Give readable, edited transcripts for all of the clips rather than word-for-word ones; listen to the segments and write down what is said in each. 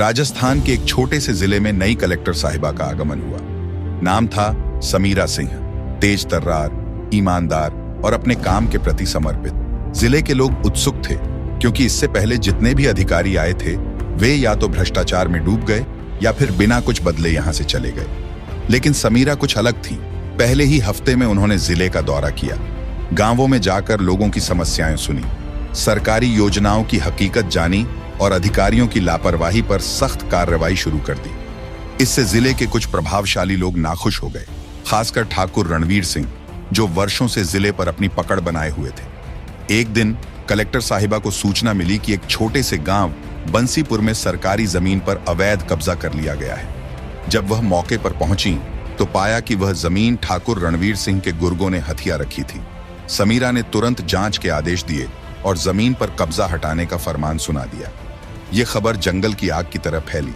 राजस्थान के एक छोटे से जिले में नई कलेक्टर साहिबा का आगमन हुआ। नाम था समीरा सिंह। तेज तर्रार, ईमानदार और अपने काम के प्रति समर्पित। जिले के लोग उत्सुक थे क्योंकि इससे पहले जितने भी अधिकारी आए थे वे या तो भ्रष्टाचार में डूब गए या फिर बिना कुछ बदले यहां से चले गए। लेकिन समीरा कुछ अलग थी। पहले ही हफ्ते में उन्होंने जिले का दौरा किया, गांवों में जाकर लोगों की समस्याएं सुनी, सरकारी योजनाओं की हकीकत जानी और अधिकारियों की लापरवाही पर सख्त कार्रवाई शुरू कर दी। इससे जिले के कुछ प्रभावशाली लोग नाखुश हो गए, खासकर ठाकुर रणवीर सिंह, जो वर्षों से जिले पर अपनी पकड़ बनाए हुए थे। एक दिन कलेक्टर साहिबा को सूचना मिली कि एक छोटे से गांव बंसीपुर में सरकारी जमीन पर अवैध कब्जा कर लिया गया है। जब वह मौके पर पहुंची तो पाया कि वह जमीन ठाकुर रणवीर सिंह के गुर्गों ने हथिया रखी थी। समीरा ने तुरंत जांच के आदेश दिए और जमीन पर कब्जा हटाने का फरमान सुना दिया। यह खबर जंगल की आग की तरह फैली।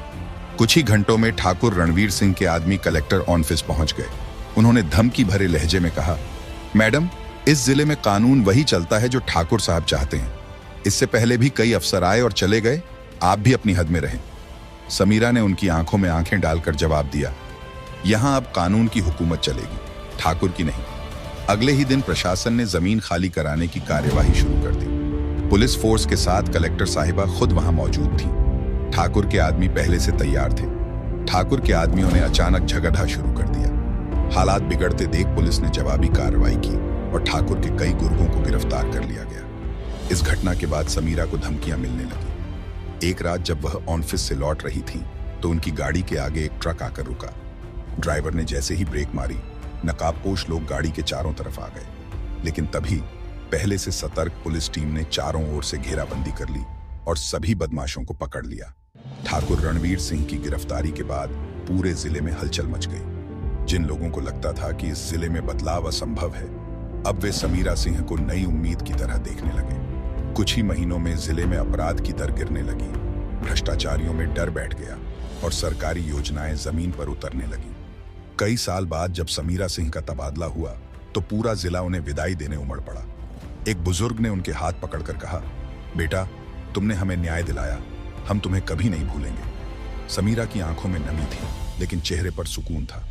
कुछ ही घंटों में ठाकुर रणवीर सिंह के आदमी कलेक्टर ऑफिस पहुंच गए। उन्होंने धमकी भरे लहजे में कहा, मैडम, इस जिले में कानून वही चलता है जो ठाकुर साहब चाहते हैं। इससे पहले भी कई अफसर आए और चले गए, आप भी अपनी हद में रहें। समीरा ने उनकी आंखों में आंखें डालकर जवाब दिया, यहां अब कानून की हुकूमत चलेगी, ठाकुर की नहीं। अगले ही दिन प्रशासन ने जमीन खाली कराने की कार्यवाही शुरू कर दी। पुलिस फोर्स के साथ कलेक्टर साहिबा खुद वहां मौजूद थी। ठाकुर के आदमी पहले से तैयार थे। ठाकुर के आदमियों ने अचानक झगड़ा शुरू कर दिया। हालात बिगड़ते देख पुलिस ने जवाबी कार्रवाई की और ठाकुर के कई गुर्गों को गिरफ्तार कर लिया गया। इस घटना के बाद समीरा को धमकियां मिलने लगी। एक रात जब वह ऑफिस से लौट रही थी तो उनकी गाड़ी के आगे एक ट्रक आकर रुका। ड्राइवर ने जैसे ही ब्रेक मारी, नकाबपोश लोग गाड़ी के चारों तरफ आ गए। लेकिन तभी पहले से सतर्क पुलिस टीम ने चारों ओर से घेराबंदी कर ली और सभी बदमाशों को पकड़ लिया। ठाकुर रणवीर सिंह की गिरफ्तारी के बाद पूरे जिले में हलचल मच गई। जिन लोगों को लगता था कि इस जिले में बदलाव असंभव है, अब वे समीरा सिंह को नई उम्मीद की तरह देखने लगे। कुछ ही महीनों में जिले में अपराध की दर गिरने लगी, भ्रष्टाचारियों में डर बैठ गया और सरकारी योजनाएं जमीन पर उतरने लगी। कई साल बाद जब समीरा सिंह का तबादला हुआ तो पूरा जिला उन्हें विदाई देने उमड़ पड़ा। एक बुजुर्ग ने उनके हाथ पकड़कर कहा, बेटा, तुमने हमें न्याय दिलाया, हम तुम्हें कभी नहीं भूलेंगे। समीरा की आंखों में नमी थी लेकिन चेहरे पर सुकून था।